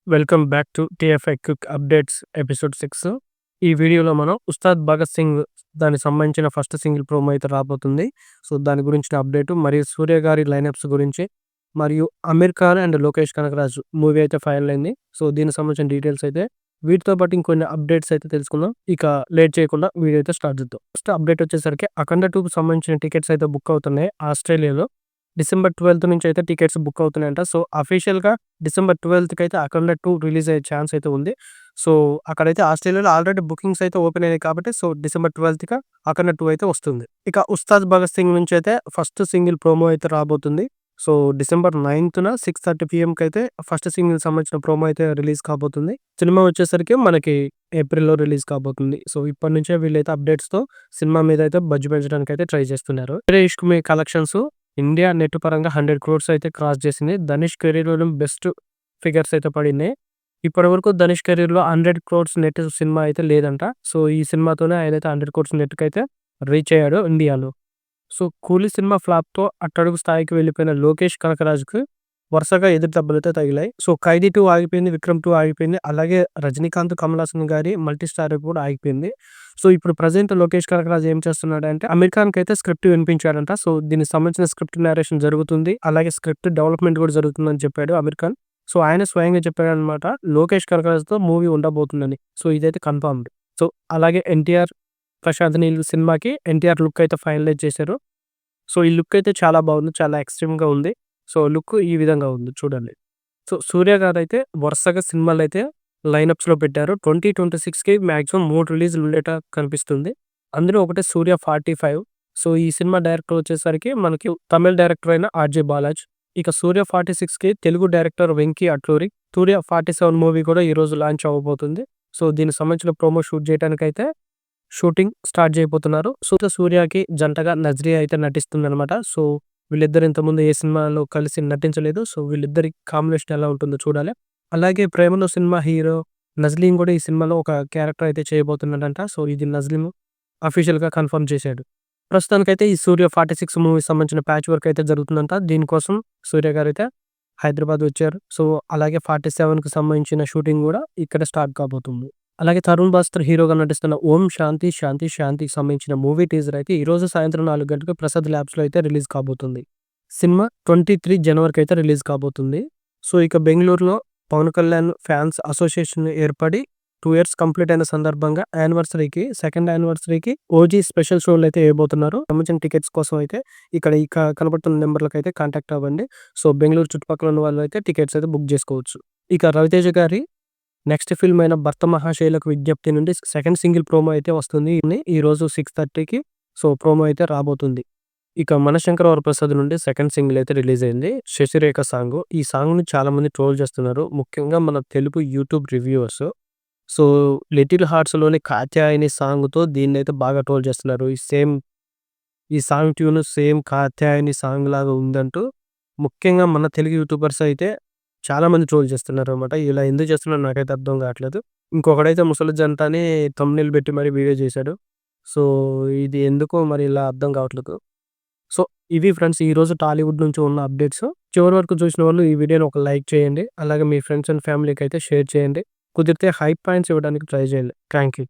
Welcome back to TFI quick updates episode 6. ఈ వీడియోలో మనం ఉస్తాద్ భగత్ సింగ్ దానికి సంబంధించిన ఫస్ట్ సింగిల్ ప్రోమో అయితే రాబోతుంది. సో దాని గురించిన అప్డేట్ మరియు సూర్య గారి లైనప్స్ గురించి మరియు అమీర్ ఖాన్ అండ్ లోకేష్ కనకరాజు మూవీ అయితే ఫైనల్ అయింది. సో దీనికి సంబంధించిన డీటెయిల్స్ అయితే వీటితో పాటు ఇంకొన్ని అప్డేట్స్ అయితే తెలుసుకుందాం. ఇక లేట్ చేయకుండా వీడియో అయితే స్టార్ట్ చేద్దాం. ఫస్ట్ అప్డేట్ వచ్చేసరికి అఖండ 2కి సంబంధించిన టికెట్స్ అయితే బుక్ అవుతున్నాయి ఆస్ట్రేలియాలో. డిసెంబర్ 12 నుంచి అయితే టికెట్స్ బుక్ అవుతున్నాయంట. సో అఫీషియల్‌గా డిసెంబర్ 12కి అయితే అఖండ 2 రిలీజ్ అయ్యే ఛాన్స్ అయితే ఉంది. సో అక్కడైతే ఆస్ట్రేలియాలో ఆల్రెడీ బుకింగ్స్ అయితే ఓపెన్ అయినాయి కాబట్టి సో డిసెంబర్ 12కి అఖండ 2 అయితే వస్తుంది. ఇక ఉస్తాద్ భగత్ సింగ్ నుంచి అయితే ఫస్ట్ సింగిల్ ప్రోమో అయితే రాబోతుంది. సో డిసెంబర్ 9న 6:30 పీఎంకి అయితే ఫస్ట్ సింగిల్ సంబంధించిన ప్రోమో అయితే రిలీజ్ కాబోతుంది. సినిమా వచ్చేసరికి మనకి ఏప్రిల్‌లో రిలీజ్ కాబోతుంది. సో ఇప్పటి నుంచే వీళ్ళైతే అప్డేట్స్‌తో సినిమా మీద అయితే బడ్జ్ పెంచడానికి అయితే ట్రై చేస్తున్నారు. వేరే ఇష్క్ మీ కలెక్షన్స్ ఇండియా నెట్ పరంగా 100 క్రోర్స్ అయితే క్రాస్ చేసింది. ధనుష్ కెరీర్‌లోనే బెస్ట్ ఫిగర్స్ అయితే పడినాయి. ఇప్పటివరకు ధనుష్ కెరీర్‌లో 100 క్రోర్స్ నెట్ సినిమా అయితే లేదంట. సో ఈ సినిమాతోనే ఆయనైతే 100 క్రోర్స్ నెట్‌కైతే రీచ్ అయ్యాడు ఇండియాలో. సో 'కూలీ' సినిమా ఫ్లాప్‌తో అట్టడుగు స్థాయికి వెళ్ళిపోయిన లోకేష్ కనకరాజుకు వరుసగా ఎదురు దెబ్బలైతే తగిలాయి. సో 'ఖైదీ 2' ఆగిపోయింది. 'విక్రమ్ 2' ఆగిపోయింది. అలాగే రజనీకాంత్, కమల్ హాసన్ గారి మల్టీ స్టారర్ కూడా ఆగిపోయింది. సో ఇప్పుడు ప్రెజెంట్ లోకేష్ కనకరాజు ఏం చేస్తున్నాడంటే అమీర్ ఖాన్‌కి అయితే స్క్రిప్ట్ వినిపించాడంట. సో దీనికి సంబంధించిన స్క్రిప్ట్ నరేషన్ జరుగుతుంది. అలాగే స్క్రిప్ట్ డెవలప్‌మెంట్ కూడా జరుగుతుందని చెప్పాడు అమీర్ ఖాన్. సో ఆయన స్వయంగా చెప్పాడనమాట లోకేష్ కనకరాజుతో మూవీ ఉండబోతుందని. సో ఇదైతే కన్ఫర్మ్డ్. సో అలాగే ఎన్టీఆర్, ప్రశాంత్ నీల్ సినిమాకి ఎన్టీఆర్ లుక్ అయితే ఫైనలైజ్ చేశారు. సో ఈ లుక్ అయితే చాలా బాగుంది. చాలా ఎక్స్‌ట్రీమ్‌గా ఉంది. సో లుక్ ఈ విధంగా ఉంది చూడండి. సో సూర్య గారైతే వరుసగా సినిమాలైతే లైనప్స్‌లో పెట్టారు. 2026కి మాక్సిమం 3 రిలీజ్‌లు ఉండేట కనిపిస్తుంది. అందులో ఒకటి 'సూర్య 45'. సో ఈ సినిమా డైరెక్టర్ వచ్చేసరికి మనకి తమిళ్ డైరెక్టర్ అయిన ఆర్‌జే బాలాజ్. ఇక 'సూర్య 46'కి తెలుగు డైరెక్టర్ వెంకీ అట్లూరి. 'సూర్య 47' మూవీ కూడా ఈరోజు లాంచ్ అవ్వబోతుంది. సో దీనికి సంబంధించిన ప్రోమో షూట్ చేయడానికైతే షూటింగ్ స్టార్ట్ చేయబోతున్నారు. సో సూర్యకి జంటగా నజ్రియా అయితే నటిస్తుందనమాట. సో వీళ్ళిద్దరు ఇంతకుముందు ఏ సినిమాలో కలిసి నటించలేదు. సో వీళ్ళిద్దరి కాంబినేషన్ ఎలా ఉంటుందో చూడాలి. అలాగే 'ప్రేమలో' సినిమా హీరో నజ్లీన్ కూడా ఈ సినిమాలో ఒక క్యారెక్టర్ అయితే చేయబోతున్నాడంట. సో ఇది నజ్లీన్ అఫీషియల్‌గా కన్ఫర్మ్ చేశాడు. ప్రస్తుతానికైతే ఈ 'సూర్య 46' మూవీకి సంబంధించిన ప్యాచ్ వర్క్ అయితే జరుగుతుందంట. దీనికోసం సూర్య గారైతే హైదరాబాద్ వచ్చారు. సో అలాగే 47కి సంబంధించిన షూటింగ్ కూడా ఇక్కడ స్టార్ట్ కాబోతుంది. అలాగే తరుణ్ భాస్కర్ హీరోగా నటిస్తున్న 'ఓం శాంతి శాంతి శాంతి'కి సంబంధించిన మూవీ టీజర్ అయితే ఈరోజు సాయంత్రం 4 గంటలకు ప్రసాద్ ల్యాబ్స్‌లో అయితే రిలీజ్ కాబోతుంది. సినిమా 23 జనవరికి అయితే రిలీజ్ కాబోతుంది. సో ఇక బెంగుళూరులో పవన్ కళ్యాణ్ ఫ్యాన్స్ అసోసియేషన్ ఏర్పడి 2 ఇయర్స్ కంప్లీట్ అయిన సందర్భంగా సెకండ్ యానివర్సరీకి ఓజీ స్పెషల్ షోలు అయితే వేయబోతున్నారు. సంబంధించిన టికెట్స్ కోసం అయితే ఇక్కడ కనబడుతున్న నెంబర్లకు అయితే కాంటాక్ట్ అవ్వండి. సో బెంగుళూరు చుట్టుపక్కల ఉన్న వాళ్ళు అయితే టికెట్స్ అయితే బుక్ చేసుకోవచ్చు. ఇక రవితేజ గారి నెక్స్ట్ ఫిల్మ్ అయిన 'భర్త మహాశైలకు విజ్ఞప్తి' నుండి సెకండ్ సింగిల్ ప్రోమో అయితే వస్తుంది. ఈరోజు 6:30కి సో ప్రోమో అయితే రాబోతుంది. ఇక మనశంకర వరప్రసాద్ నుండి సెకండ్ సింగిల్ అయితే రిలీజ్ అయింది. 'శశిరేఖ' సాంగ్. ఈ సాంగ్‌ని చాలా మంది ట్రోల్ చేస్తున్నారు. ముఖ్యంగా మన తెలుగు యూట్యూబ్ రివ్యూవర్స్. సో 'లిటిల్ హార్ట్స్‌లోని కాత్యాయని' సాంగ్‌తో దీన్నైతే బాగా ట్రోల్ చేస్తున్నారు. ఈ song tune same 'Katyayani' song లాగా ఉందంటూ ముఖ్యంగా మన తెలుగు యూట్యూబర్స్ అయితే చాలా మంది ట్రోల్ చేస్తున్నారనమాట. ఇలా ఎందుకు చేస్తున్నారో నాకైతే అర్థం కావట్లేదు. ఇంకొకడైతే ముసలి జంట అని థంబ్‌నెయిల్ పెట్టి మరి వీడియో చేశాడు. సో ఇది ఎందుకో మరి ఇలా అర్థం కావట్లేదు. సో ఇవి ఫ్రెండ్స్ ఈరోజు టాలీవుడ్ నుంచి ఉన్న అప్డేట్స్. చివరి వరకు చూసిన వాళ్ళు ఈ వీడియోని ఒక లైక్ చేయండి. అలాగే మీ ఫ్రెండ్స్ అండ్ ఫ్యామిలీకి అయితే షేర్ చేయండి. కుదిరితే హైప్ పాయింట్స్ ఇవ్వడానికి ట్రై చేయండి. Thank you.